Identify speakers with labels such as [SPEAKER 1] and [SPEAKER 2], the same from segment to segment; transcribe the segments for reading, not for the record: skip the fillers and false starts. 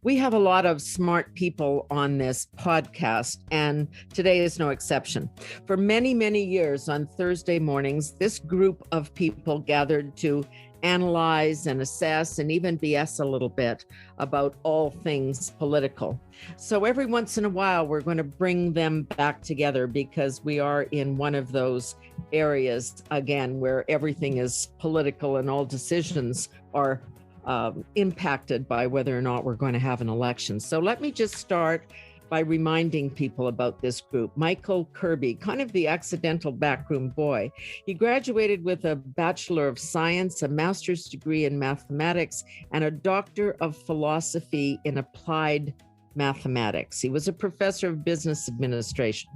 [SPEAKER 1] We have a lot of smart people on this podcast, and today is no exception. For many, many years on Thursday mornings, this group of people gathered to analyze and assess and even BS a little bit about all things political. So every once in a while, we're going to bring them back together because we are in one of those areas, again, where everything is political and all decisions are impacted by whether or not we're going to have an election. So let me just start by reminding people about this group. Michael Kirby, kind of the accidental backroom boy. He graduated with a Bachelor of Science, a master's degree in mathematics, and a Doctor of Philosophy in Applied Mathematics. He was a professor of business administration.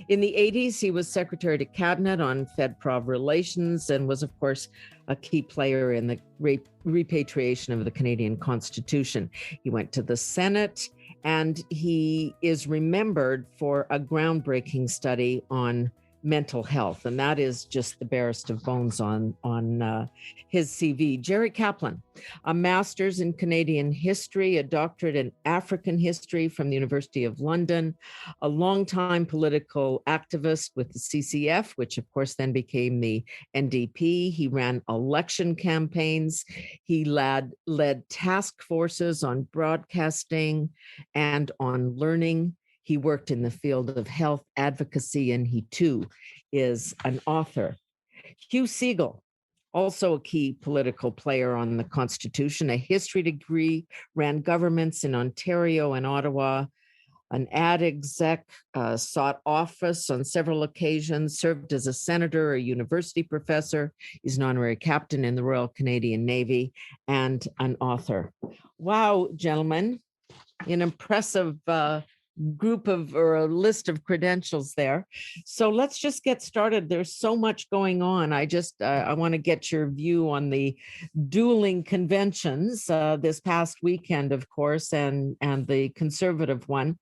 [SPEAKER 1] In the 80s, he was Secretary to Cabinet on Fed-Prov relations and was, of course, a key player in the repatriation of the Canadian Constitution. He went to the Senate, and he is remembered for a groundbreaking study on mental health, and that is just the barest of bones on his CV. Gerald Caplan, a master's in Canadian history, a doctorate in African history from the University of London, a longtime political activist with the CCF, which of course then became the NDP. He ran election campaigns. He led task forces on broadcasting and on learning. He worked in the field of health advocacy, and he too is an author. Hugh Segal, also a key political player on the Constitution, a history degree, ran governments in Ontario and Ottawa, an ad exec, sought office on several occasions, served as a senator, a university professor. He's an honorary captain in the Royal Canadian Navy, and an author. Wow, gentlemen, an impressive group of, or a list of credentials there. So let's just get started. There's so much going on. I want to get your view on the dueling conventions this past weekend, of course, and the conservative one.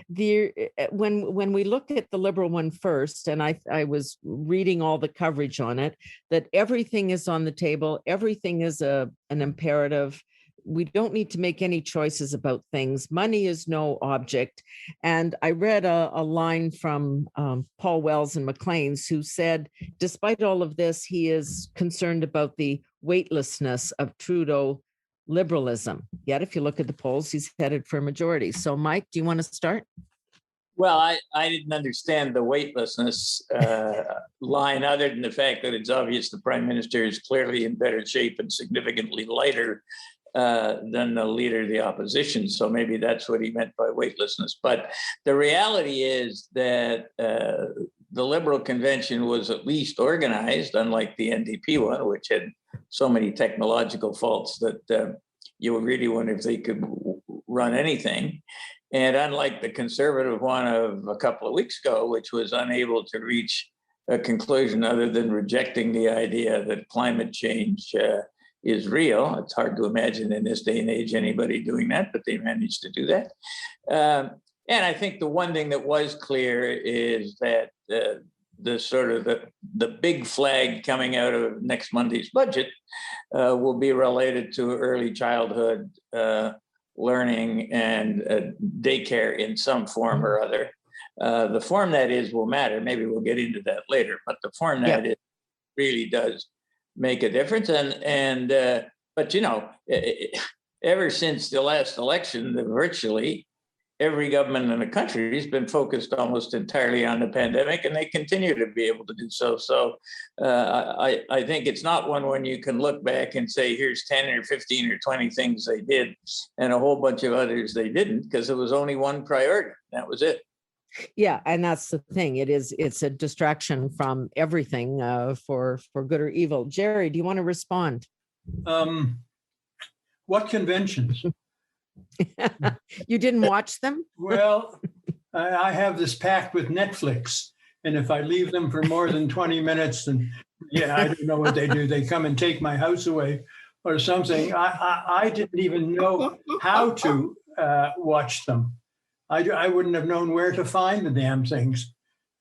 [SPEAKER 1] When we look at the Liberal one first, and I was reading all the coverage on it, that everything is on the table, everything is an imperative. We don't need to make any choices about things. Money is no object. And I read a line from Paul Wells and Maclean's, who said, despite all of this, he is concerned about the weightlessness of Trudeau liberalism. Yet, if you look at the polls, he's headed for a majority. So, Mike, do you want to start?
[SPEAKER 2] Well, I didn't understand the weightlessness line, other than the fact that it's obvious the Prime Minister is clearly in better shape and significantly lighter than the leader of the opposition. So maybe that's what he meant by weightlessness. But the reality is that the Liberal convention was at least organized, unlike the NDP one, which had so many technological faults that you would really wonder if they could run anything. And unlike the Conservative one of a couple of weeks ago, which was unable to reach a conclusion other than rejecting the idea that climate change is real. It's hard to imagine in this day and age anybody doing that, but they managed to do that. And I think the one thing that was clear is that the sort of the big flag coming out of next Monday's budget will be related to early childhood learning and daycare in some form or other. The form that is will matter. Maybe we'll get into that later, but the form that is really does make a difference. But you know, ever since the last election, virtually every government in the country has been focused almost entirely on the pandemic, and they continue to be able to do so. So I think it's not one when you can look back and say, here's 10 or 15 or 20 things they did and a whole bunch of others they didn't, because it was only one priority. That was it.
[SPEAKER 1] Yeah, and that's the thing. It's a distraction from everything for good or evil. Jerry, do you want to respond?
[SPEAKER 3] What conventions?
[SPEAKER 1] You didn't watch them?
[SPEAKER 3] Well, I have this pact with Netflix, and if I leave them for more than 20 minutes, then I don't know what they do. They come and take my house away or something. I didn't even know how to watch them. I wouldn't have known where to find the damn things.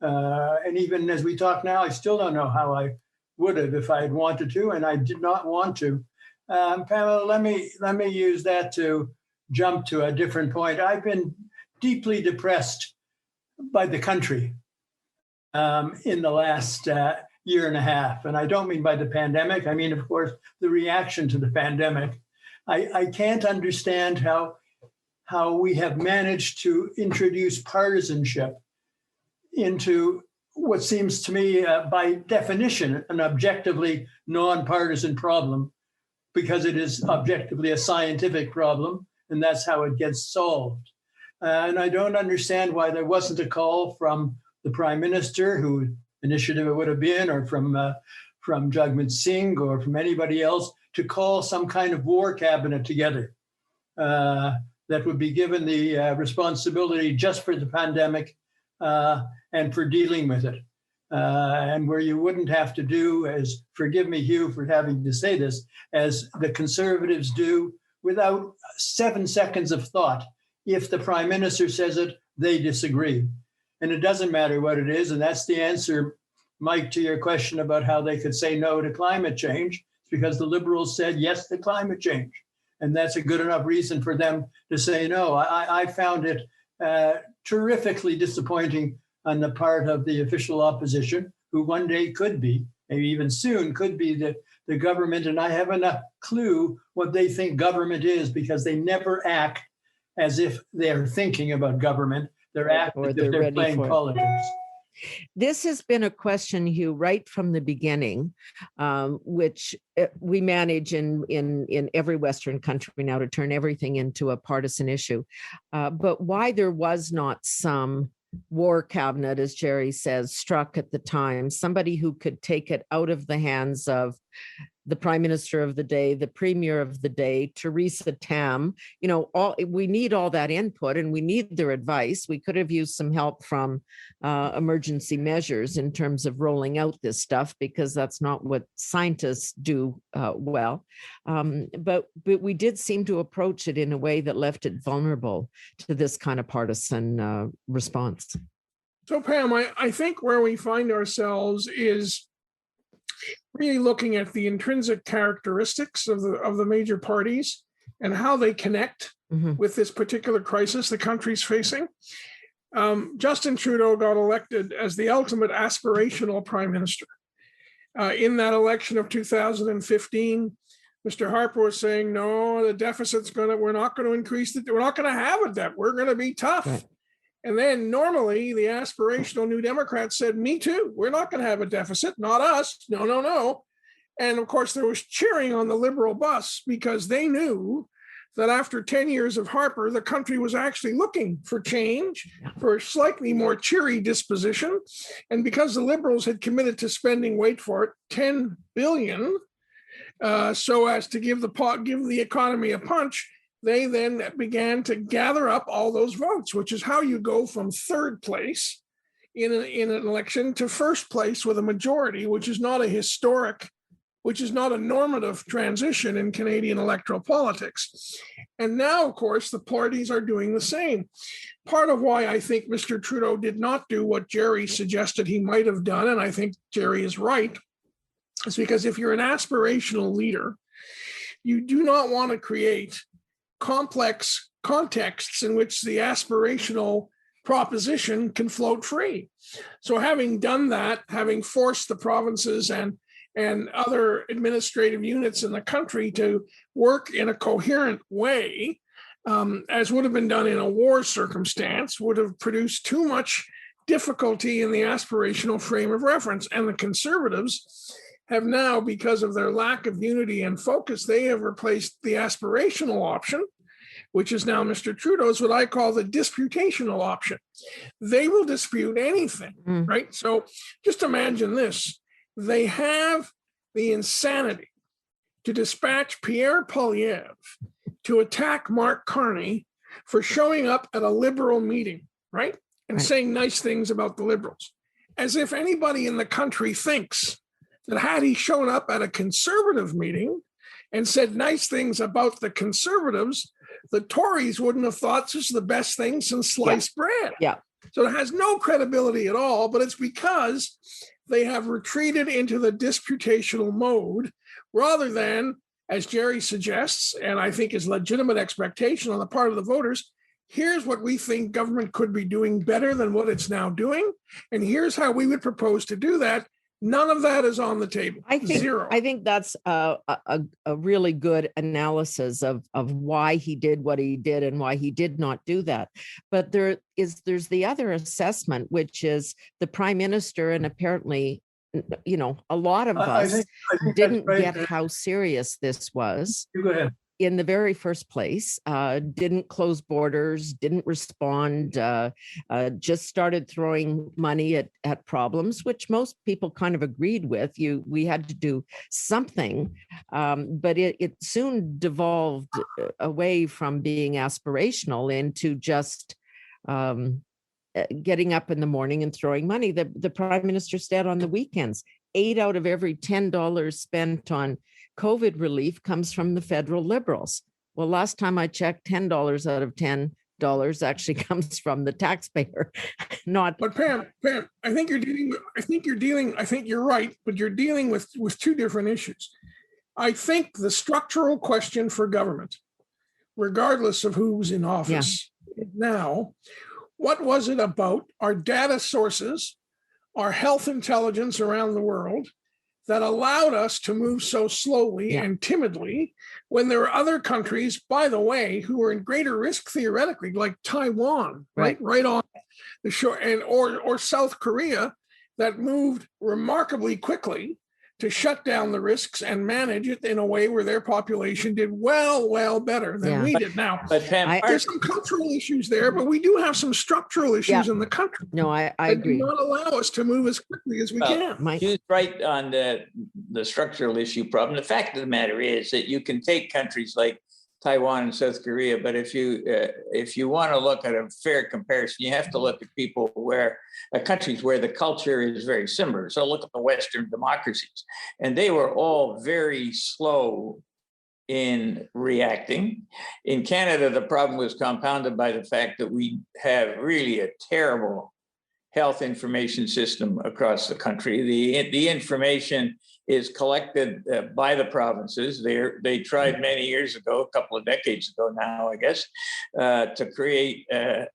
[SPEAKER 3] And even as we talk now, I still don't know how I would have if I had wanted to, and I did not want to. Pamela, let me use that to jump to a different point. I've been deeply depressed by the country in the last year and a half. And I don't mean by the pandemic. I mean, of course, the reaction to the pandemic. I can't understand how we have managed to introduce partisanship into what seems to me, by definition, an objectively nonpartisan problem, because it is objectively a scientific problem, and that's how it gets solved. And I don't understand why there wasn't a call from the Prime Minister, who initiative it would have been, or from Jagmeet Singh, or from anybody else, to call some kind of war cabinet together that would be given the responsibility just for the pandemic and for dealing with it. And where you wouldn't have to do, as, forgive me, Hugh, for having to say this, as the Conservatives do, without 7 seconds of thought. If the Prime Minister says it, they disagree. And it doesn't matter what it is. And that's the answer, Mike, to your question about how they could say no to climate change. It's because the Liberals said yes to climate change. And that's a good enough reason for them to say no. I found it terrifically disappointing on the part of the official opposition, who one day could be, maybe even soon, could be the government. And I haven't a clue what they think government is, because they never act as if they're thinking about government. They're acting as if they're playing politics.
[SPEAKER 1] This has been a question, Hugh, right from the beginning, which we manage in every Western country now to turn everything into a partisan issue. But why there was not some war cabinet, as Jerry says, struck at the time, somebody who could take it out of the hands of the Prime Minister of the day, the Premier of the day, Theresa Tam, we need all that input and we need their advice. We could have used some help from emergency measures in terms of rolling out this stuff, because that's not what scientists do well. But we did seem to approach it in a way that left it vulnerable to this kind of partisan response.
[SPEAKER 4] So, Pam, I think where we find ourselves is really looking at the intrinsic characteristics of the major parties and how they connect with this particular crisis the country's facing. Justin Trudeau got elected as the ultimate aspirational prime minister. In that election of 2015, Mr. Harper was saying, no, the deficit's we're not going to increase we're not going to have a debt. We're going to be tough. Right. And then normally the aspirational New Democrats said, me too. We're not going to have a deficit. Not us. No. And of course, there was cheering on the Liberal bus, because they knew that after 10 years of Harper, the country was actually looking for change, for a slightly more cheery disposition. And because the Liberals had committed to spending, wait for it, $10 billion, so as to give the economy a punch, they then began to gather up all those votes, which is how you go from third place in an election to first place with a majority, which is not a normative transition in Canadian electoral politics. And now, of course, the parties are doing the same. Part of why I think Mr. Trudeau did not do what Jerry suggested he might have done, and I think Jerry is right, is because if you're an aspirational leader, you do not want to create complex contexts in which the aspirational proposition can float free. So having done that, having forced the provinces and other administrative units in the country to work in a coherent way, as would have been done in a war circumstance, would have produced too much difficulty in the aspirational frame of reference. And the Conservatives have now, because of their lack of unity and focus, they have replaced the aspirational option, which is now Mr. Trudeau's, what I call the disputational option. They will dispute anything, right? So just imagine this. They have the insanity to dispatch Pierre Poilievre to attack Mark Carney for showing up at a Liberal meeting, right? And saying nice things about the Liberals, as if anybody in the country thinks that had he shown up at a Conservative meeting and said nice things about the Conservatives, the Tories wouldn't have thought this is the best thing since sliced bread. Yeah. So it has no credibility at all, but it's because they have retreated into the disputational mode rather than as Jerry suggests, and I think is legitimate expectation on the part of the voters, here's what we think government could be doing better than what it's now doing, and here's how we would propose to do that. None of that is on the table. Zero.
[SPEAKER 1] I think that's a really good analysis of why he did what he did and why he did not do that. But there's the other assessment, which is the prime minister, and apparently, a lot of us I think didn't get how serious this was.
[SPEAKER 3] You go ahead.
[SPEAKER 1] In the very first place, didn't close borders, didn't respond, just started throwing money at problems, which most people kind of agreed with. We had to do something, but it soon devolved away from being aspirational into just getting up in the morning and throwing money. The prime minister said on the weekends, 8 out of every $10 spent on COVID relief comes from the federal Liberals. Well, last time I checked, $10 out of $10 actually comes from the taxpayer, not.
[SPEAKER 4] But Pam, I think you're right, but you're dealing with two different issues. I think the structural question for government, regardless of who's in office now, what was it about our data sources, our health intelligence around the world, that allowed us to move so slowly and timidly when there are other countries, by the way, who are in greater risk theoretically, like Taiwan, right on the shore, and or South Korea, that moved remarkably quickly to shut down the risks and manage it in a way where their population did well better than we did. Now,
[SPEAKER 2] but Pam,
[SPEAKER 4] there's some cultural issues there, but we do have some structural issues in the country.
[SPEAKER 1] No, I agree.
[SPEAKER 4] Do not allow us to move as quickly as we can.
[SPEAKER 2] Hugh's right on the structural issue problem. The fact of the matter is that you can take countries like Taiwan and South Korea, but if you want to look at a fair comparison, you have to look at countries where the culture is very similar. So look at the Western democracies, and they were all very slow in reacting. In Canada, the problem was compounded by the fact that we have really a terrible health information system across the country. The information is collected by the provinces. They tried many years ago, a couple of decades ago now, I guess, to create a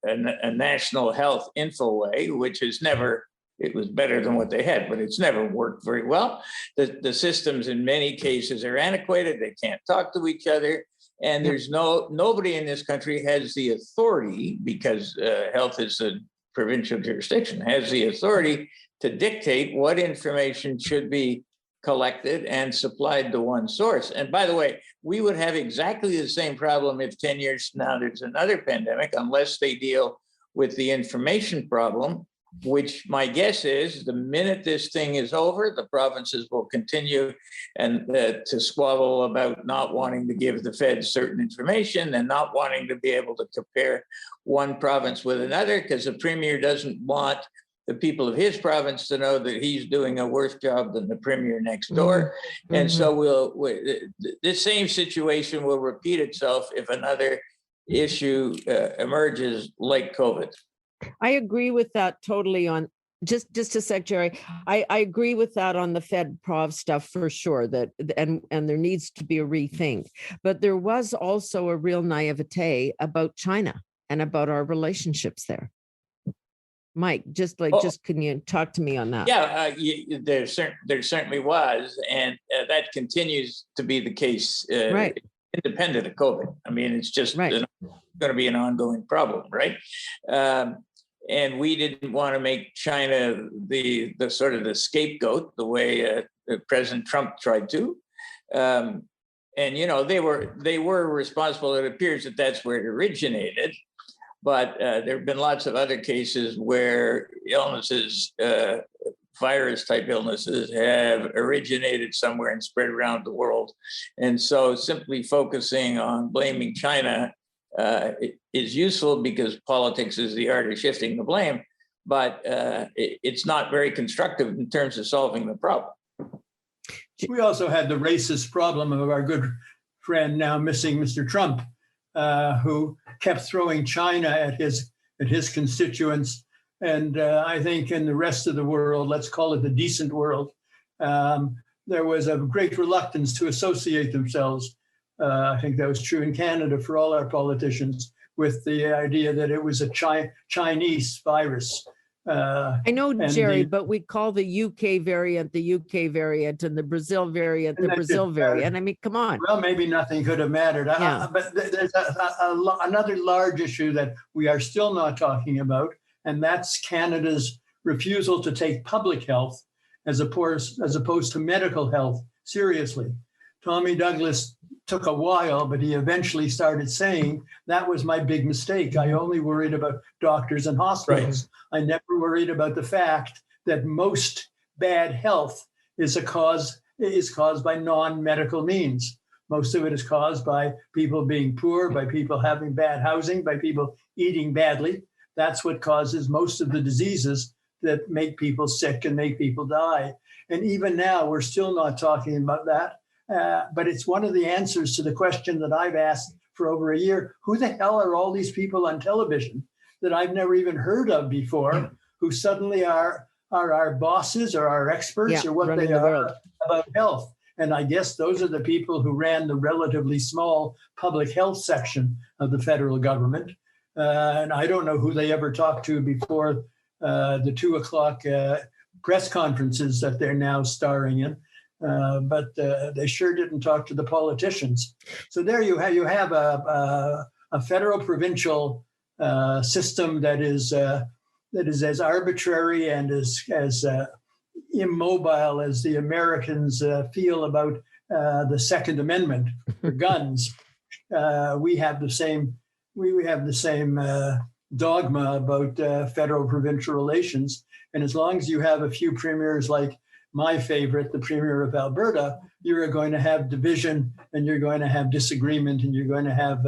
[SPEAKER 2] national health infoway, which is never, it was better than what they had, but it's never worked very well. The systems in many cases are antiquated. They can't talk to each other. And there's nobody in this country has the authority, because health is a provincial jurisdiction, has the authority to dictate what information should be collected and supplied to one source. And by the way, we would have exactly the same problem if 10 years from now there's another pandemic, unless they deal with the information problem, which my guess is the minute this thing is over, the provinces will continue and to squabble about not wanting to give the feds certain information and not wanting to be able to compare one province with another, because the premier doesn't want the people of his province to know that he's doing a worse job than the premier next door. Mm-hmm. And so this same situation will repeat itself if another issue emerges like COVID.
[SPEAKER 1] I agree with that totally on just a sec, Jerry. I agree with that on the Fed Prov stuff for sure, that and there needs to be a rethink. But there was also a real naivete about China and about our relationships there. Mike, can you talk to me on that?
[SPEAKER 2] Yeah, there certainly was, and that continues to be the case, independent of COVID. I mean, it's just going to be an ongoing problem, right? And we didn't want to make China the sort of the scapegoat, the way President Trump tried to. And they were responsible. It appears that that's where it originated. But there have been lots of other cases where illnesses, virus-type illnesses, have originated somewhere and spread around the world. And so simply focusing on blaming China is useful, because politics is the art of shifting the blame, but it's not very constructive in terms of solving the problem.
[SPEAKER 3] We also had the racist problem of our good friend, now missing, Mr. Trump, who kept throwing China at his constituents. And I think in the rest of the world, let's call it the decent world, there was a great reluctance to associate themselves. I think that was true in Canada for all our politicians, with the idea that it was a Chinese virus.
[SPEAKER 1] I know, Jerry, but we call the UK variant the UK variant and the Brazil variant the Brazil variant. I mean, come on.
[SPEAKER 3] Well, maybe nothing could have mattered.
[SPEAKER 1] Yeah.
[SPEAKER 3] But there's another large issue that we are still not talking about, and that's Canada's refusal to take public health as opposed to medical health seriously. Tommy Douglas took a while, but he eventually started saying, that was my big mistake. I only worried about doctors and hospitals. Right. I never worried about the fact that most bad health is caused by non-medical means. Most of it is caused by people being poor, by people having bad housing, by people eating badly. That's what causes most of the diseases that make people sick and make people die. And even now, we're still not talking about that. But it's one of the answers to the question that I've asked for over a year. Who the hell are all these people on television that I've never even heard of before, who suddenly are our bosses or our experts or what they are about health? And I guess those are the people who ran the relatively small public health section of the federal government. And I don't know who they ever talked to before the 2 o'clock press conferences that they're now starring in. But they sure didn't talk to the politicians. So there you have a federal provincial system that is as arbitrary and as immobile as the Americans feel about the Second Amendment for guns. We have the same dogma about federal provincial relations. And as long as you have a few premiers like my favorite, the Premier of Alberta, you're going to have division and you're going to have disagreement and you're going to have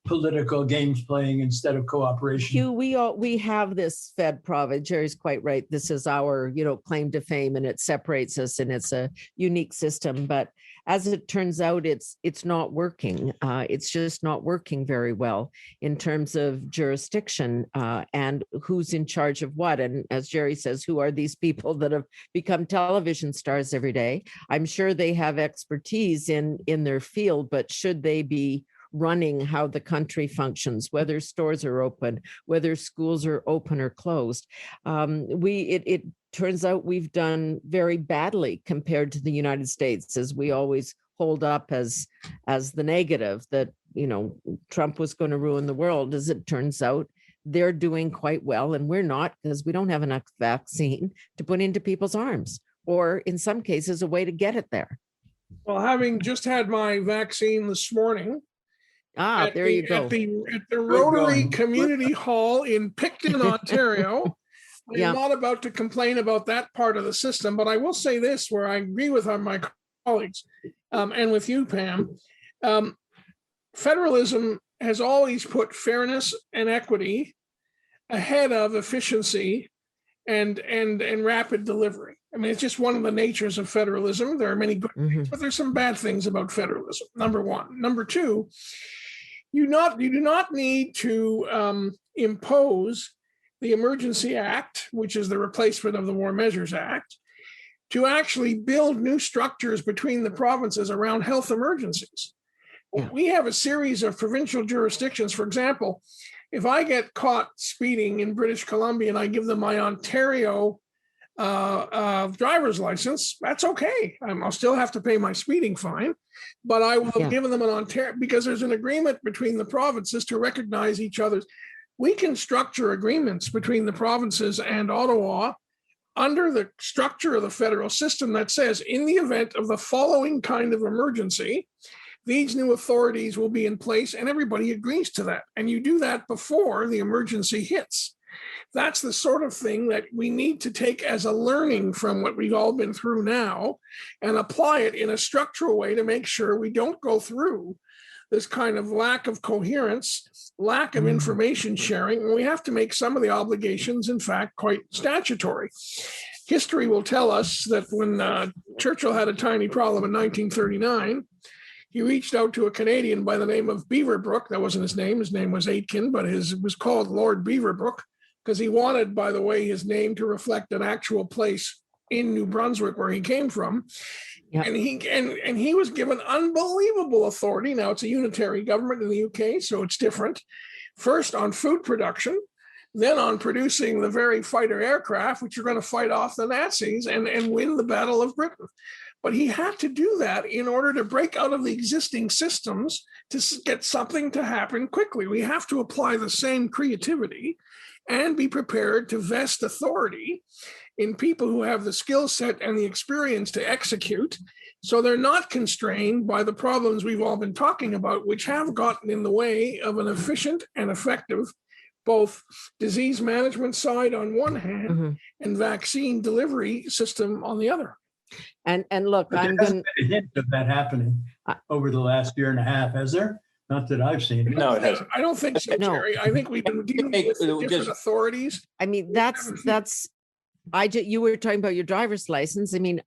[SPEAKER 3] political games playing instead of cooperation.
[SPEAKER 1] Hugh, we have this Fed province. Jerry's quite right. This is our, claim to fame, and it separates us, and it's a unique system. But as it turns out, it's not working. It's just not working very well in terms of jurisdiction and who's in charge of what. And as Jerry says, who are these people that have become television stars every day? I'm sure they have expertise in their field, but should they be running how the country functions, whether stores are open, whether schools are open or closed? It turns out we've done very badly compared to the United States, as we always hold up as the negative, that Trump was going to ruin the world. As it turns out, they're doing quite well, and we're not, because we don't have enough vaccine to put into people's arms, or in some cases a way to get it there.
[SPEAKER 4] Well, having just had my vaccine this morning,
[SPEAKER 1] there you go.
[SPEAKER 4] At the Rotary Community Hall in Picton, Ontario. I'm not about to complain about that part of the system, but I will say this, where I agree with my colleagues and with you, Pam. Federalism has always put fairness and equity ahead of efficiency and rapid delivery. I mean, it's just one of the natures of federalism. There are many good things, but there's some bad things about federalism, number one. Number two, you do not need to impose the Emergency Act, which is the replacement of the War Measures Act, to actually build new structures between the provinces around health emergencies. Yeah. We have a series of provincial jurisdictions. For example, if I get caught speeding in British Columbia and I give them my Ontario driver's license, that's okay. I'll still have to pay my speeding fine, but I will have given them an Ontario, because there's an agreement between the provinces to recognize each other's. We can structure agreements between the provinces and Ottawa under the structure of the federal system that says, in the event of the following kind of emergency, these new authorities will be in place, and everybody agrees to that. And you do that before the emergency hits. That's the sort of thing that we need to take as a learning from what we've all been through now and apply it in a structural way to make sure we don't go through this kind of lack of coherence, lack of information sharing. And we have to make some of the obligations, in fact, quite statutory. History will tell us that when Churchill had a tiny problem in 1939, he reached out to a Canadian by the name of Beaverbrook. That wasn't his name was Aitken, but it was called Lord Beaverbrook, because he wanted, by the way, his name to reflect an actual place in New Brunswick, where he came from.
[SPEAKER 1] Yep.
[SPEAKER 4] And he was given unbelievable authority. Now it's a unitary government in the UK, so it's different. First on food production, then on producing the very fighter aircraft, which are going to fight off the Nazis and win the Battle of Britain. But he had to do that in order to break out of the existing systems to get something to happen quickly. We have to apply the same creativity and be prepared to vest authority in people who have the skill set and the experience to execute, so they're not constrained by the problems we've all been talking about, which have gotten in the way of an efficient and effective both disease management side on one hand and vaccine delivery system on the other.
[SPEAKER 1] And look,
[SPEAKER 3] but
[SPEAKER 1] I'm
[SPEAKER 3] going
[SPEAKER 1] going
[SPEAKER 3] to hint of that happening over the last year and a half, has there? Not that I've seen.
[SPEAKER 2] No, it hasn't.
[SPEAKER 4] I don't think so,
[SPEAKER 1] No.
[SPEAKER 4] Jerry. I think we've been dealing with different authorities.
[SPEAKER 1] I mean, you were talking about your driver's license. I mean,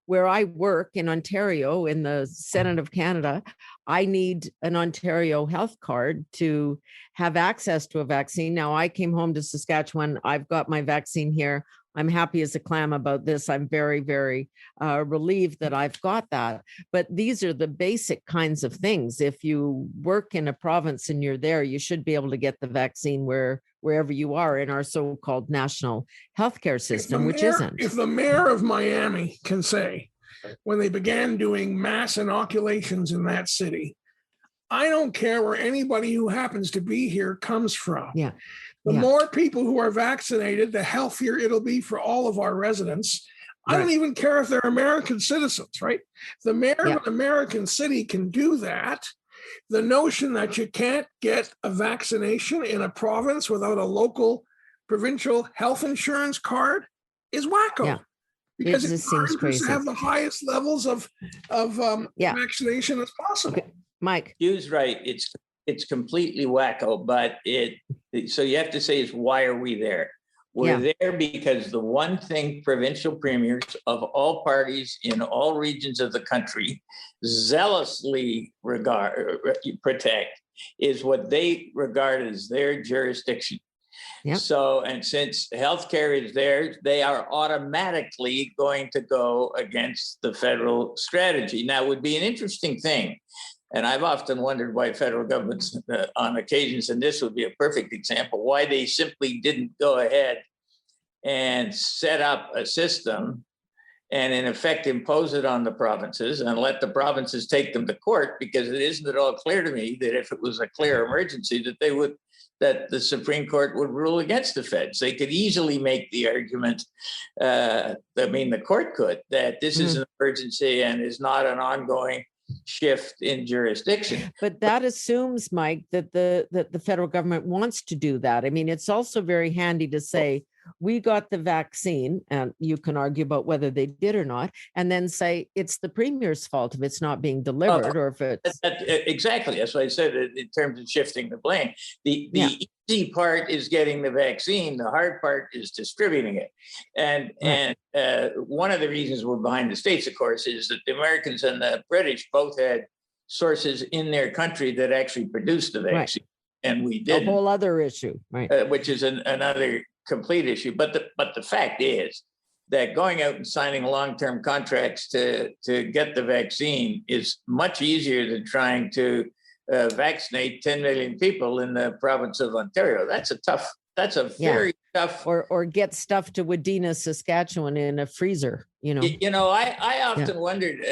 [SPEAKER 1] where I work in Ontario in the Senate of Canada, I need an Ontario health card to have access to a vaccine. Now, I came home to Saskatchewan. I've got my vaccine here. I'm happy as a clam about this. I'm very, very relieved that I've got that. But these are the basic kinds of things. If you work in a province and you're there, you should be able to get the vaccine wherever you are in our so-called national healthcare system, which isn't.
[SPEAKER 4] If the mayor of Miami can say, when they began doing mass inoculations in that city, I don't care where anybody who happens to be here comes from.
[SPEAKER 1] Yeah.
[SPEAKER 4] The more people who are vaccinated, the healthier it'll be for all of our residents. I don't even care if they're American citizens, right? The mayor of an American city can do that. The notion that you can't get a vaccination in a province without a local provincial health insurance card is wacko.
[SPEAKER 1] Yeah.
[SPEAKER 4] Because
[SPEAKER 1] it
[SPEAKER 4] it's
[SPEAKER 1] seems crazy
[SPEAKER 4] to have the highest levels of vaccination as possible.
[SPEAKER 1] Okay. Mike.
[SPEAKER 2] Hugh's right. It's completely wacko, but so you have to say is why are we there? We're there because the one thing provincial premiers of all parties in all regions of the country zealously protect is what they regard as their jurisdiction.
[SPEAKER 1] Yep.
[SPEAKER 2] So, and since healthcare is theirs, they are automatically going to go against the federal strategy. Now, it would be an interesting thing. And I've often wondered why federal governments on occasions, and this would be a perfect example, why they simply didn't go ahead and set up a system and in effect impose it on the provinces and let the provinces take them to court, because it isn't at all clear to me that if it was a clear emergency that the Supreme Court would rule against the feds. They could easily make the argument, the court could, that this is an emergency and is not an ongoing shift in jurisdiction.
[SPEAKER 1] But that assumes, Mike, that the federal government wants to do that. I mean, it's also very handy to say, we got the vaccine, and you can argue about whether they did or not, and then say it's the premier's fault if it's not being delivered or if it's...
[SPEAKER 2] Exactly. That's what I said in terms of shifting the blame. The easy part is getting the vaccine. The hard part is distributing it. And one of the reasons we're behind the States, of course, is that the Americans and the British both had sources in their country that actually produced the vaccine. Right. And we didn't.
[SPEAKER 1] A whole other issue, right?
[SPEAKER 2] Which is another complete issue. But the fact is that going out and signing long-term contracts to get the vaccine is much easier than trying to vaccinate 10 million people in the province of Ontario. That's a very tough.
[SPEAKER 1] Or get stuff to Wadena, Saskatchewan in a freezer,
[SPEAKER 2] I often wondered,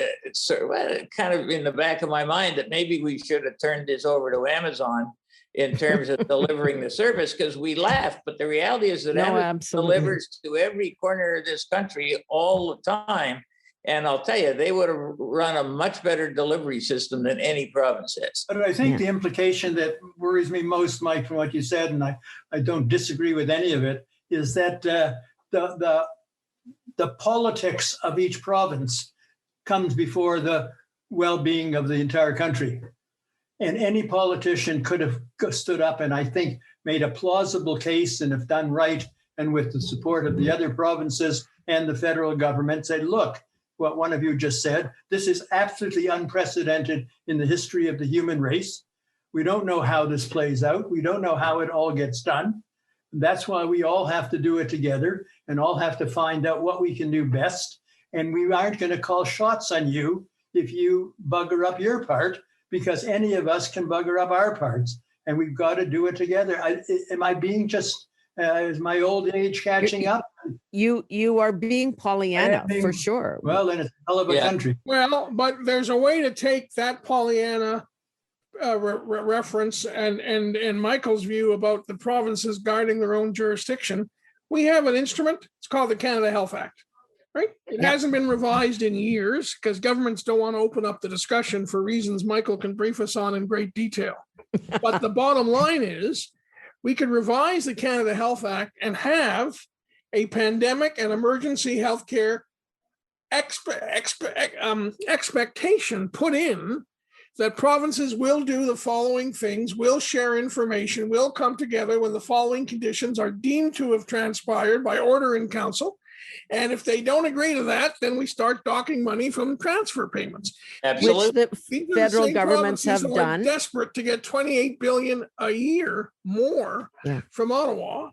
[SPEAKER 2] kind of in the back of my mind, that maybe we should have turned this over to Amazon in terms of delivering the service, because we laugh, but the reality is that Amazon delivers to every corner of this country all the time. And I'll tell you, they would have run a much better delivery system than any province has.
[SPEAKER 3] But I think the implication that worries me most, Mike, from what you said, and I don't disagree with any of it, is that the politics of each province comes before the well-being of the entire country. And any politician could have stood up and I think made a plausible case, and if done right and with the support of the other provinces and the federal government, said, look, what one of you just said, this is absolutely unprecedented in the history of the human race. We don't know how this plays out. We don't know how it all gets done. That's why we all have to do it together and all have to find out what we can do best. And we aren't going to call shots on you if you bugger up your part, because any of us can bugger up our parts. And we've got to do it together. Am I being just, is my old age catching up?
[SPEAKER 1] You are being Pollyanna, for sure.
[SPEAKER 3] Well, then it's a hell of a country.
[SPEAKER 4] Well, but there's a way to take that Pollyanna reference and Michael's view about the provinces guarding their own jurisdiction. We have an instrument. It's called the Canada Health Act, right? It hasn't been revised in years because governments don't want to open up the discussion for reasons Michael can brief us on in great detail. But the bottom line is we could revise the Canada Health Act and have a pandemic and emergency healthcare expectation put in that provinces will do the following things, will share information, will come together when the following conditions are deemed to have transpired by order in council. And if they don't agree to that, then we start docking money from transfer payments.
[SPEAKER 2] Absolutely.
[SPEAKER 1] Which the federal governments have done.
[SPEAKER 4] Desperate to get $28 billion a year more from Ottawa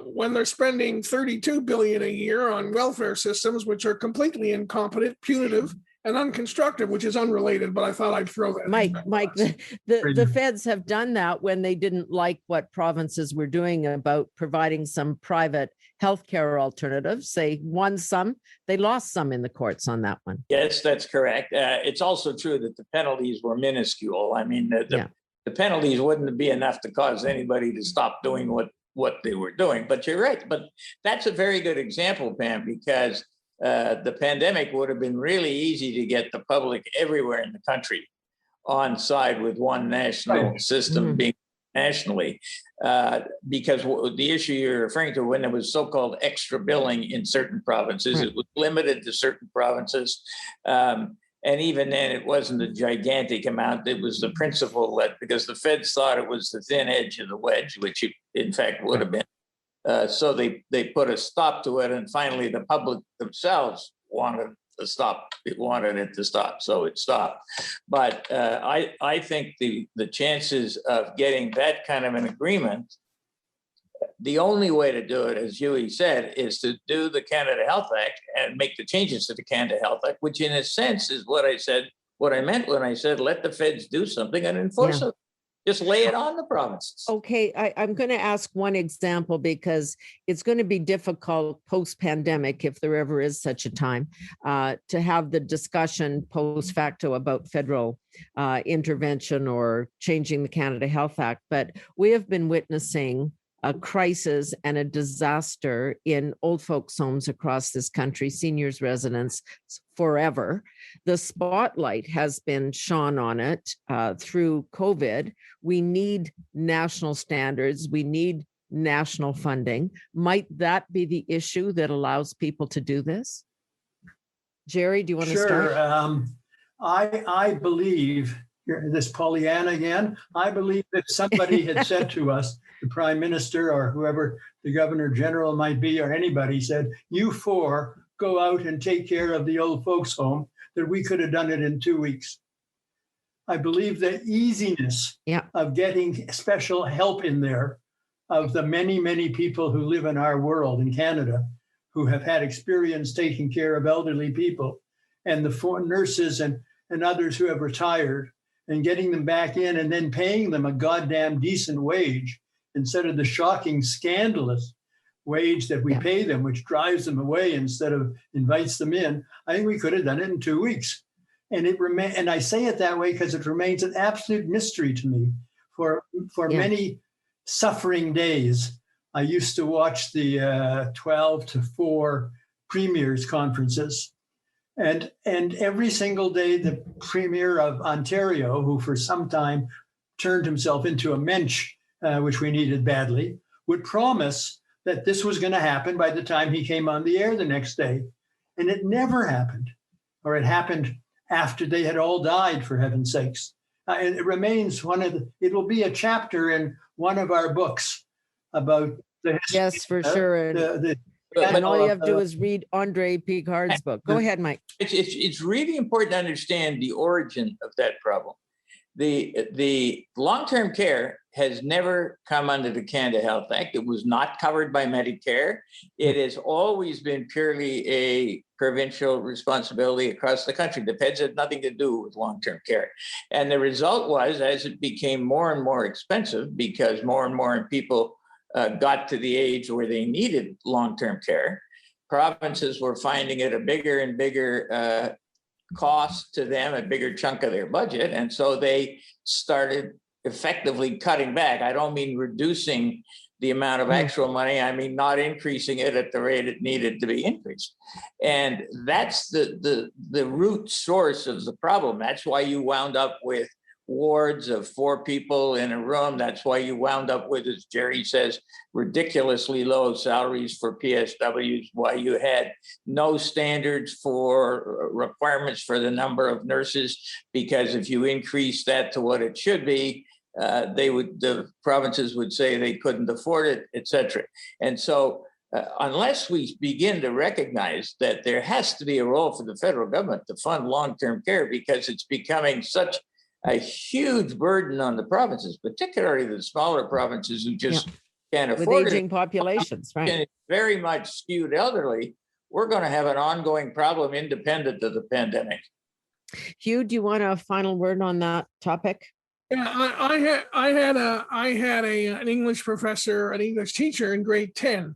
[SPEAKER 4] when they're spending $32 billion a year on welfare systems, which are completely incompetent, punitive, and unconstructive, which is unrelated, but I thought I'd throw that.
[SPEAKER 1] Mike, the feds have done that when they didn't like what provinces were doing about providing some private healthcare alternatives. They won some, they lost some in the courts on that one.
[SPEAKER 2] Yes, that's correct. It's also true that the penalties were minuscule. I mean, the penalties wouldn't be enough to cause anybody to stop doing what they were doing. But you're right. But that's a very good example, Pam, because the pandemic would have been really easy to get the public everywhere in the country on side with one national system being nationally, because the issue you're referring to, when there was so-called extra billing in certain provinces, it was limited to certain provinces. And even then, it wasn't a gigantic amount. It was the principle that because the feds thought it was the thin edge of the wedge, which it in fact would have been. So they put a stop to it, and finally the public themselves wanted to stop. It wanted it to stop, so it stopped. But I think the chances of getting that kind of an agreement, the only way to do it, as Hughie said, is to do the Canada Health Act and make the changes to the Canada Health Act, which in a sense is what I said, what I meant when I said let the feds do something and enforce it. Just lay it on the provinces.
[SPEAKER 1] Okay, I'm going to ask one example because it's going to be difficult post-pandemic, if there ever is such a time, to have the discussion post facto about federal intervention or changing the Canada Health Act. But we have been witnessing a crisis and a disaster in old folks' homes across this country, seniors' residence forever. The spotlight has been shone on it through COVID. We need national standards. We need national funding. Might that be the issue that allows people to do this? Jerry, do you want to start?
[SPEAKER 3] Sure. I believe, this Pollyanna again, I believe that somebody had said to us, the Prime Minister or whoever the Governor General might be, or anybody said, you four go out and take care of the old folks' home, that we could have done it in 2 weeks. I believe the easiness of getting special help in there of the many, many people who live in our world in Canada who have had experience taking care of elderly people, and the four nurses and others who have retired, and getting them back in and then paying them a goddamn decent wage instead of the shocking, scandalous wage that we pay them, which drives them away instead of invites them in. I think we could have done it in 2 weeks. And and I say it that way because it remains an absolute mystery to me. For many suffering days, I used to watch the 12 to 4 premiers conferences. And every single day, the Premier of Ontario, who for some time turned himself into a mensch, which we needed badly, would promise that this was going to happen by the time he came on the air the next day. And it never happened, or it happened after they had all died, for heaven's sakes. And it remains it will be a chapter in one of our books about the history.
[SPEAKER 1] Yes, for sure. And all you have to do is read Andre Picard's book. Go ahead, Mike.
[SPEAKER 2] It's really important to understand the origin of that problem. the long-term care has never come under the Canada Health Act. It was not covered by Medicare. It has always been purely a provincial responsibility across the country. The feds had nothing to do with long-term care. And the result was, as it became more and more expensive, because more and more people got to the age where they needed long-term care, provinces were finding it a bigger and bigger cost to them, a bigger chunk of their budget. And so they started effectively cutting back. I don't mean reducing the amount of actual money. I mean, not increasing it at the rate it needed to be increased. And that's the root source of the problem. That's why you wound up with wards of 4 people in a room. That's why you wound up with, as Jerry says, ridiculously low salaries for PSWs, why you had no standards for requirements for the number of nurses, because if you increase that to what it should be, the provinces would say they couldn't afford it, et cetera. And so unless we begin to recognize that there has to be a role for the federal government to fund long-term care, because it's becoming such a huge burden on the provinces, particularly the smaller provinces who just can't afford it.
[SPEAKER 1] With aging populations, right?
[SPEAKER 2] And it's very much skewed elderly. We're going to have an ongoing problem independent of the pandemic.
[SPEAKER 1] Hugh, do you want a final word on that topic?
[SPEAKER 4] Yeah, I had an English professor, an English teacher in grade 10,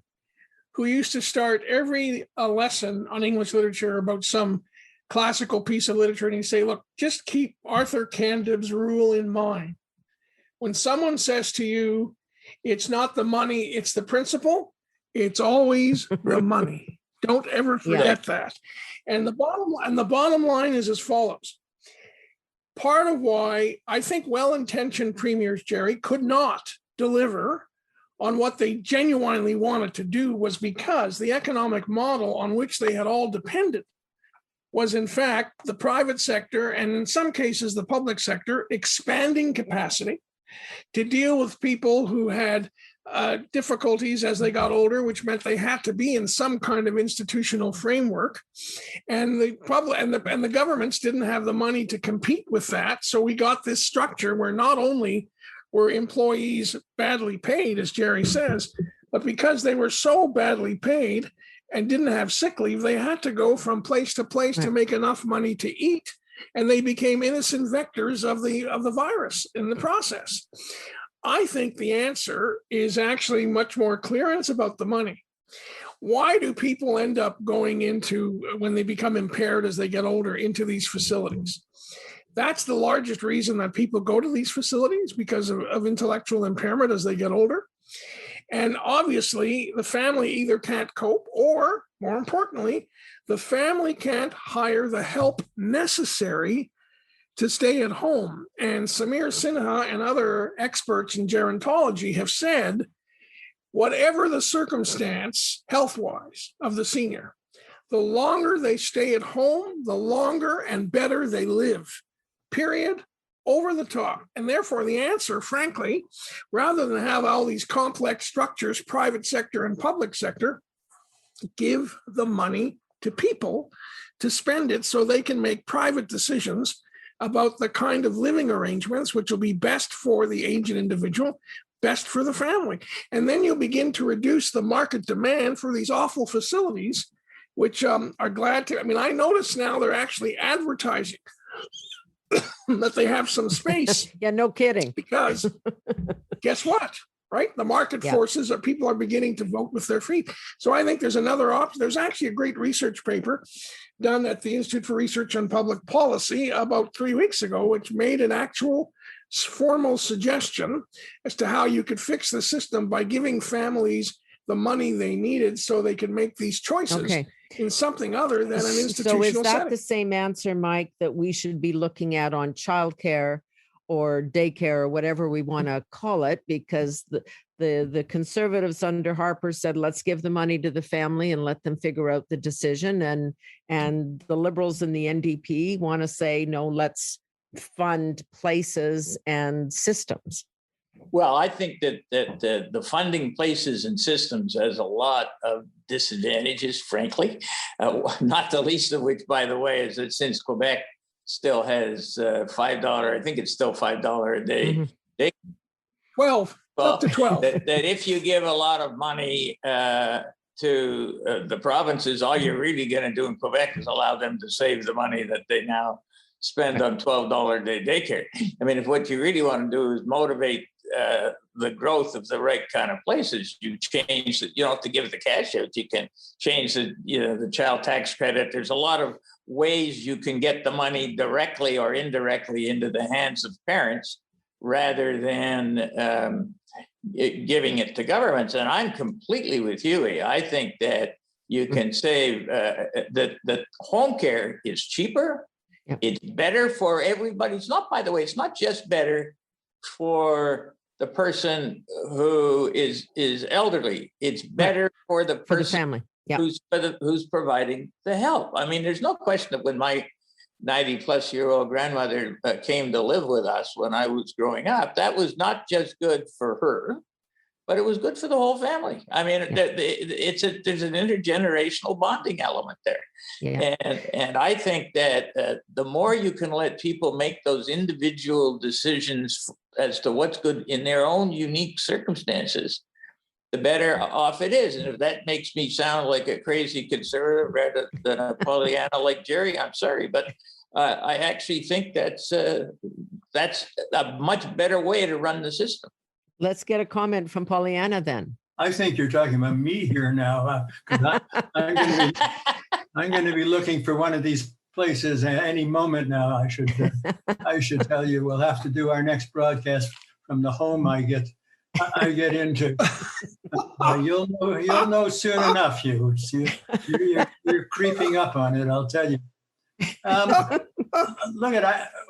[SPEAKER 4] who used to start every lesson on English literature about some classical piece of literature, and he'd say, look, just keep Arthur Candib's rule in mind. When someone says to you, it's not the money, it's the principle, it's always the money. Don't ever forget that. And the bottom line is as follows. Part of why I think well-intentioned premiers, Jerry, could not deliver on what they genuinely wanted to do was because the economic model on which they had all depended was in fact the private sector, and in some cases the public sector, expanding capacity to deal with people who had difficulties as they got older, which meant they had to be in some kind of institutional framework. And the governments didn't have the money to compete with that. So we got this structure where not only were employees badly paid, as Jerry says, but because they were so badly paid and didn't have sick leave, they had to go from place to place to make enough money to eat. And they became innocent vectors of the virus in the process. I think the answer is actually much more clear, and it's about the money. Why do people end up going into, when they become impaired as they get older, into these facilities? That's the largest reason that people go to these facilities, because of intellectual impairment as they get older. And obviously, the family either can't cope or, more importantly, the family can't hire the help necessary to stay at home. And Samir Sinha and other experts in gerontology have said, whatever the circumstance health-wise of the senior, the longer they stay at home, the longer and better they live, period, over the top. And therefore the answer, frankly, rather than have all these complex structures, private sector and public sector, give the money to people to spend it so they can make private decisions about the kind of living arrangements which will be best for the aged individual, best for the family. And then you'll begin to reduce the market demand for these awful facilities, which are glad to, I notice now they're actually advertising that they have some space.
[SPEAKER 1] Yeah, no kidding.
[SPEAKER 4] Because guess what? Right? The market forces are, people are beginning to vote with their feet. So I think there's another option. There's actually a great research paper done at the Institute for Research on Public Policy about 3 weeks ago, which made an actual formal suggestion as to how you could fix the system by giving families the money they needed so they could make these choices in something other than an institutional setting. So is that
[SPEAKER 1] the same answer, Mike, that we should be looking at on childcare or daycare or whatever we want to call it? Because the conservatives under Harper said, let's give the money to the family and let them figure out the decision. And the Liberals and the NDP want to say, no, let's fund places and systems.
[SPEAKER 2] Well, I think that the funding places and systems has a lot of disadvantages, frankly, not the least of which, by the way, is that since Quebec still has $5. I think it's still $5 a day. They,
[SPEAKER 4] 12, up to 12.
[SPEAKER 2] that if you give a lot of money to the provinces, all you're really going to do in Quebec is allow them to save the money that they now spend on $12 a day daycare. I mean, if what you really want to do is motivate the growth of the right kind of places, you change that. You don't have to give the cash out. You can change the child tax credit. There's a lot of ways you can get the money directly or indirectly into the hands of parents rather than giving it to governments. And I'm completely with Huey. I think that you can save that home care is cheaper. Yep. It's better for everybody. It's not, by the way, it's not just better for the person who is elderly. It's better for the person,
[SPEAKER 1] for the family. Yep.
[SPEAKER 2] who's providing the help. I mean, there's no question that when my 90-plus-year-old grandmother came to live with us when I was growing up, that was not just good for her, but it was good for the whole family. I mean, there's an intergenerational bonding element there. Yeah. And I think that the more you can let people make those individual decisions as to what's good in their own unique circumstances, the better off it is. And if that makes me sound like a crazy conservative rather than a Pollyanna like Jerry, I'm sorry, but I actually think that's a much better way to run the system.
[SPEAKER 1] Let's get a comment from Pollyanna then.
[SPEAKER 3] I think you're talking about me here now. I'm going to be looking for one of these places at any moment now. I should tell you, we'll have to do our next broadcast from the home I get into. You'll know soon enough, Hugh. You're creeping up on it, I'll tell you.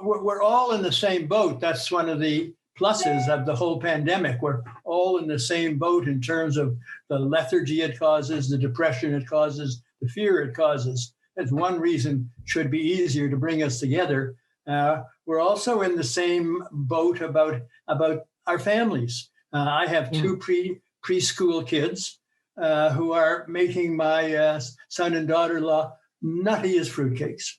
[SPEAKER 3] We're all in the same boat. That's one of the pluses of the whole pandemic. We're all in the same boat in terms of the lethargy it causes, the depression it causes, the fear it causes. That's one reason it should be easier to bring us together. We're also in the same boat about our families. I have two preschool kids who are making my son and daughter-in-law nutty as fruitcakes.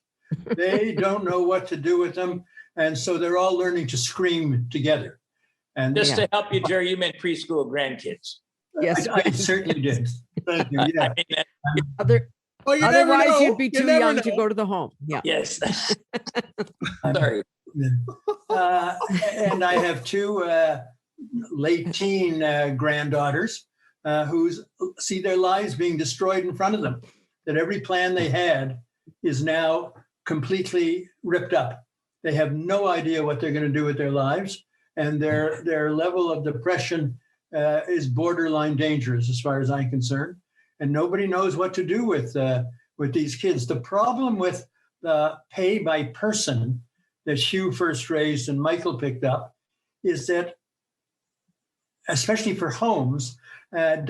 [SPEAKER 3] They don't know what to do with them. And so they're all learning to scream together. And
[SPEAKER 2] just to help you, Jerry, you meant preschool grandkids.
[SPEAKER 3] Yes, I certainly did. Thank you. Yeah.
[SPEAKER 1] Otherwise, you'd be too young to go to the home. Yeah.
[SPEAKER 2] Yes. Sorry.
[SPEAKER 3] And I have two late teen granddaughters who see their lives being destroyed in front of them. That every plan they had is now completely ripped up. They have no idea what they're going to do with their lives, and their level of depression is borderline dangerous as far as I'm concerned. And nobody knows what to do with these kids. The problem with the pay by person that Hugh first raised and Michael picked up is that, especially for homes, don't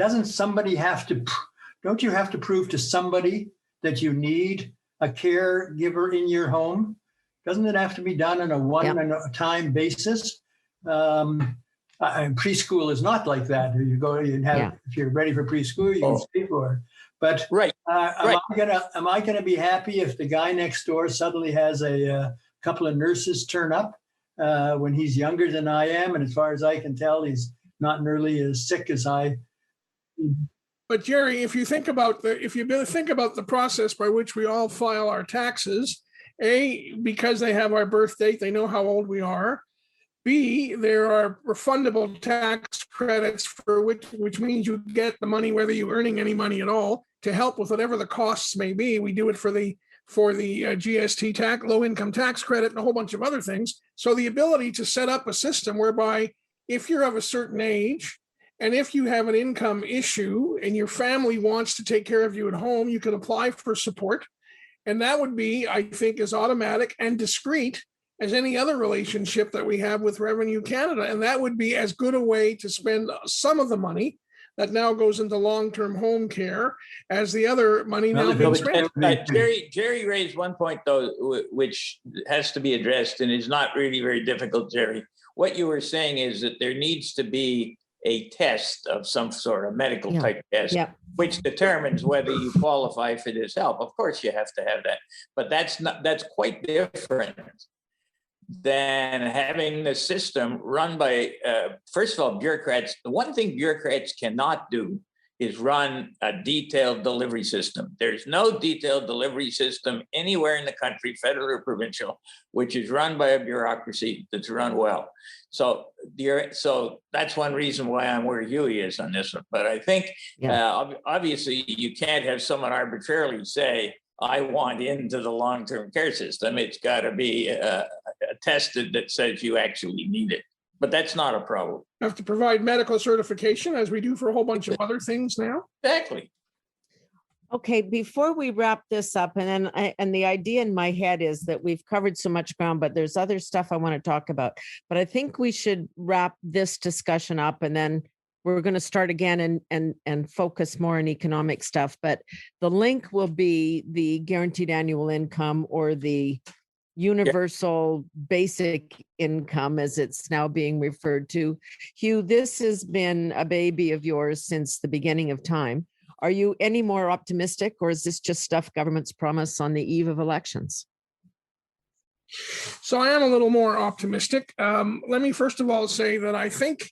[SPEAKER 3] you have to prove to somebody that you need a caregiver in your home? Doesn't it have to be done on a one-time basis? Preschool is not like that. You go and have, if you're ready for preschool, you can pay for it. But am I gonna be happy if the guy next door suddenly has a couple of nurses turn up when he's younger than I am, and as far as I can tell, he's not nearly as sick as I.
[SPEAKER 4] But Jerry, if you think about the process by which we all file our taxes, A, because they have our birth date, they know how old we are. B, there are refundable tax credits for which means you get the money whether you're earning any money at all to help with whatever the costs may be. We do it for the GST tax, low income tax credit, and a whole bunch of other things. So the ability to set up a system whereby if you're of a certain age and if you have an income issue and your family wants to take care of you at home, you can apply for support. And that would be, I think, as automatic and discreet as any other relationship that we have with Revenue Canada. And that would be as good a way to spend some of the money that now goes into long-term home care as the other money now being spent.
[SPEAKER 2] Jerry raised one point, though, which has to be addressed and is not really very difficult, Jerry. What you were saying is that there needs to be a test of some sort of medical
[SPEAKER 1] Yeah.
[SPEAKER 2] type test,
[SPEAKER 1] Yeah.
[SPEAKER 2] which determines whether you qualify for this help. Of course, you have to have that, but that's quite different than having the system run by, first of all, bureaucrats. The one thing bureaucrats cannot do is run a detailed delivery system. There's no detailed delivery system anywhere in the country, federal or provincial, which is run by a bureaucracy that's run well. So that's one reason why I'm where Huey is on this one. But I think obviously you can't have someone arbitrarily say, I want into the long-term care system. It's got to be tested that says you actually need it. But that's not a problem.
[SPEAKER 4] You have to provide medical certification, as we do for a whole bunch of other things now.
[SPEAKER 2] Exactly.
[SPEAKER 1] Okay, before we wrap this up, and the idea in my head is that we've covered so much ground, but there's other stuff I want to talk about. But I think we should wrap this discussion up, and then we're going to start again and focus more on economic stuff. But the link will be the guaranteed annual income, or the universal basic income, as it's now being referred to. Hugh, this has been a baby of yours since the beginning of time. Are you any more optimistic, or is this just stuff governments promise on the eve of elections?
[SPEAKER 4] So I am a little more optimistic. Let me first of all say that I think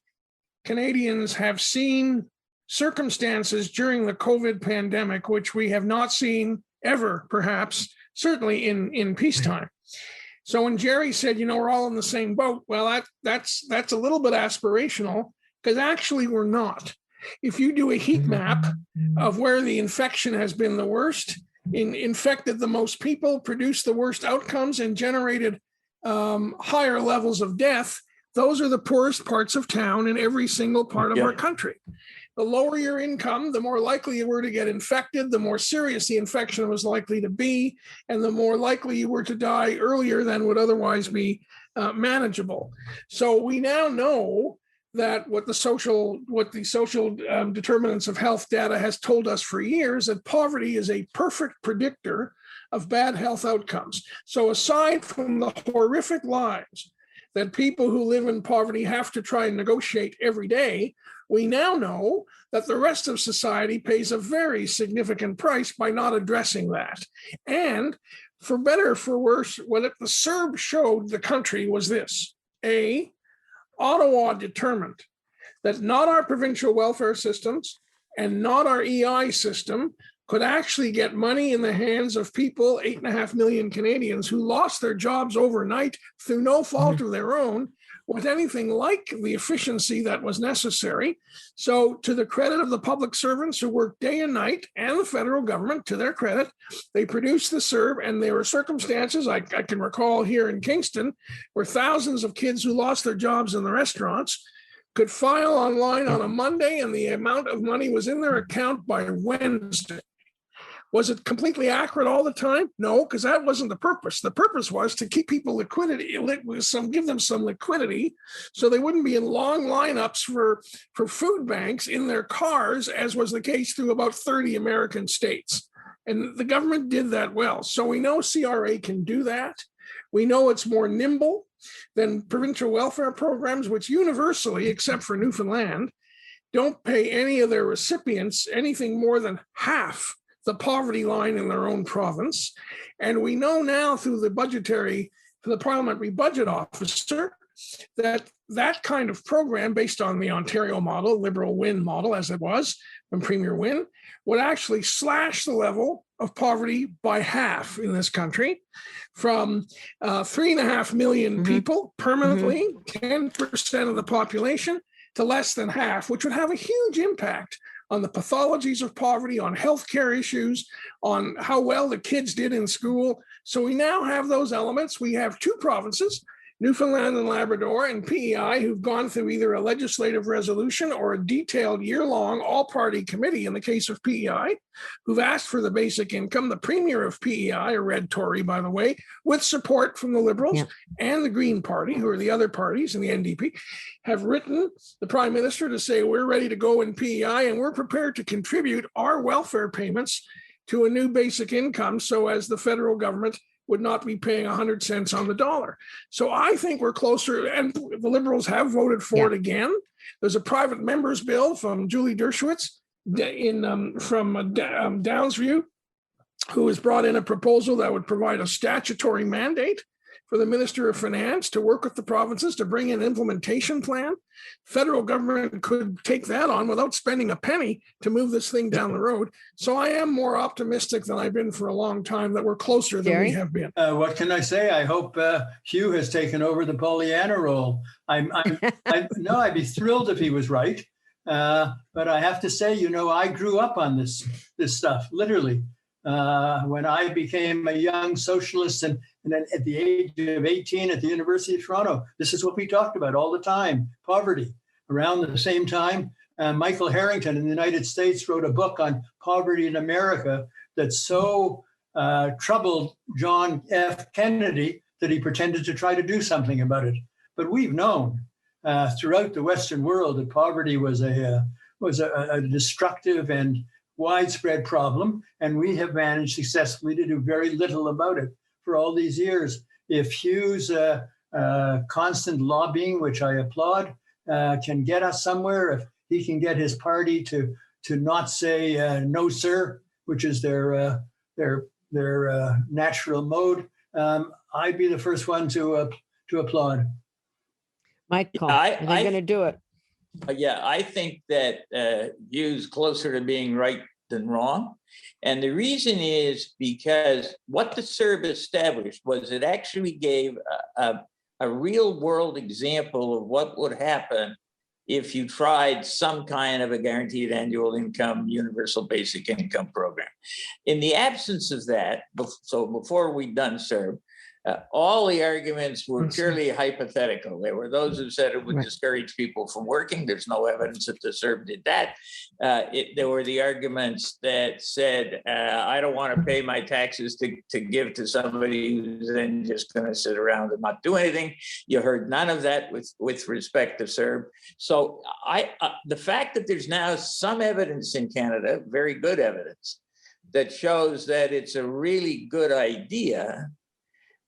[SPEAKER 4] Canadians have seen circumstances during the COVID pandemic, which we have not seen ever, perhaps, certainly in peacetime. So when Jerry said, we're all in the same boat, well, that's a little bit aspirational, because actually we're not. If you do a heat map of where the infection has been the worst, infected the most people, produced the worst outcomes, and generated higher levels of death, those are the poorest parts of town in every single part of our country. The lower your income, the more likely you were to get infected, the more serious the infection was likely to be, and the more likely you were to die earlier than would otherwise be manageable. So we now know that what the social determinants of health data has told us for years, that poverty is a perfect predictor of bad health outcomes. So aside from the horrific lives that people who live in poverty have to try and negotiate every day, we now know that the rest of society pays a very significant price by not addressing that. And for better or for worse, what the CERB showed the country was this: Ottawa determined that not our provincial welfare systems and not our EI system could actually get money in the hands of people, 8.5 million Canadians, who lost their jobs overnight through no fault of their own, with anything like the efficiency that was necessary. So to the credit of the public servants who worked day and night, and the federal government, to their credit, they produced the CERB, and there were circumstances, I can recall here in Kingston, where thousands of kids who lost their jobs in the restaurants could file online on a Monday, and the amount of money was in their account by Wednesday. Was it completely accurate all the time? No, because that wasn't the purpose. The purpose was to keep people liquidity, give them some liquidity, so they wouldn't be in long lineups for food banks in their cars, as was the case through about 30 American states. And the government did that well. So we know CRA can do that. We know it's more nimble than provincial welfare programs, which universally, except for Newfoundland, don't pay any of their recipients anything more than half the poverty line in their own province. And we know now through the parliamentary budget officer, that kind of program, based on the Ontario model, Liberal Win model, as it was from Premier Win, would actually slash the level of poverty by half in this country, from 3.5 million people permanently, 10% of the population, to less than half, which would have a huge impact on the pathologies of poverty, on healthcare issues, on how well the kids did in school. So we now have those elements. We have two provinces, Newfoundland and Labrador, and PEI, who've gone through either a legislative resolution or a detailed year-long all-party committee in the case of PEI, who've asked for the basic income. The premier of PEI, a red Tory, by the way, with support from the Liberals and the Green Party, who are the other parties, and the NDP, have written the Prime Minister to say, we're ready to go in PEI, and we're prepared to contribute our welfare payments to a new basic income, so as the federal government would not be paying 100 cents on the dollar. So I think we're closer, and the Liberals have voted for it again. There's a private member's bill from Julie Dershowitz from Downsview, who has brought in a proposal that would provide a statutory mandate for the Minister of Finance to work with the provinces to bring in an implementation plan. Federal government could take that on without spending a penny to move this thing down the road. So I am more optimistic than I've been for a long time that we're closer than we have been.
[SPEAKER 3] What can I say? I hope Hugh has taken over the Pollyanna role. I'd be thrilled if he was right. But I have to say, I grew up on this stuff, literally. When I became a young socialist and then at the age of 18 at the University of Toronto, this is what we talked about all the time, poverty. Around the same time, Michael Harrington in the United States wrote a book on poverty in America that so troubled John F. Kennedy that he pretended to try to do something about it. But we've known throughout the Western world that poverty was a destructive and widespread problem, and we have managed successfully to do very little about it for all these years. If Hugh's constant lobbying, which I applaud, can get us somewhere, if he can get his party to not say no, sir, which is their natural mode, I'd be the first one to applaud.
[SPEAKER 1] Michael, are they going to do it?
[SPEAKER 2] I think that Hugh's closer to being right than wrong. And the reason is because what the CERB established was it actually gave a real world example of what would happen if you tried some kind of a guaranteed annual income, universal basic income program. In the absence of that, so before we'd done CERB, all the arguments were purely hypothetical. There were those who said it would discourage people from working. There's no evidence that the CERB did that. There were the arguments that said, I don't want to pay my taxes to give to somebody who's then just going to sit around and not do anything. You heard none of that with respect to CERB. So the fact that there's now some evidence in Canada, very good evidence, that shows that it's a really good idea,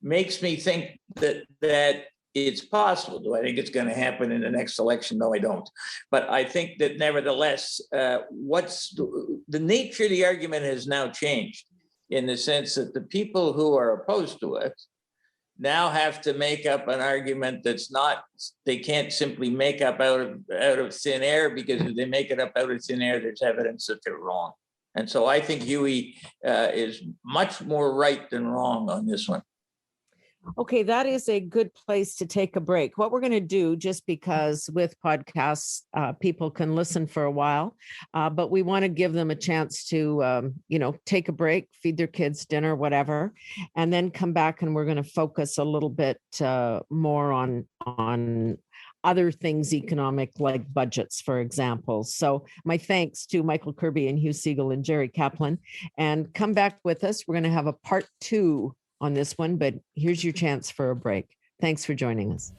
[SPEAKER 2] makes me think that it's possible. Do I think it's going to happen in the next election? No, I don't. But I think that nevertheless, what's the nature of the argument has now changed in the sense that the people who are opposed to it now have to make up an argument that's not, they can't simply make up out of thin air, because if they make it up out of thin air, there's evidence that they're wrong. And so I think Huey is much more right than wrong on this one.
[SPEAKER 1] Okay, that is a good place to take a break. What we're going to do, just because with podcasts, people can listen for a while, but we want to give them a chance to, take a break, feed their kids dinner, whatever, and then come back and we're going to focus a little bit more on other things economic, like budgets, for example. So my thanks to Michael Kirby and Hugh Segal and Gerald Caplan, and come back with us. We're going to have a part 2 on this one, but here's your chance for a break. Thanks for joining us.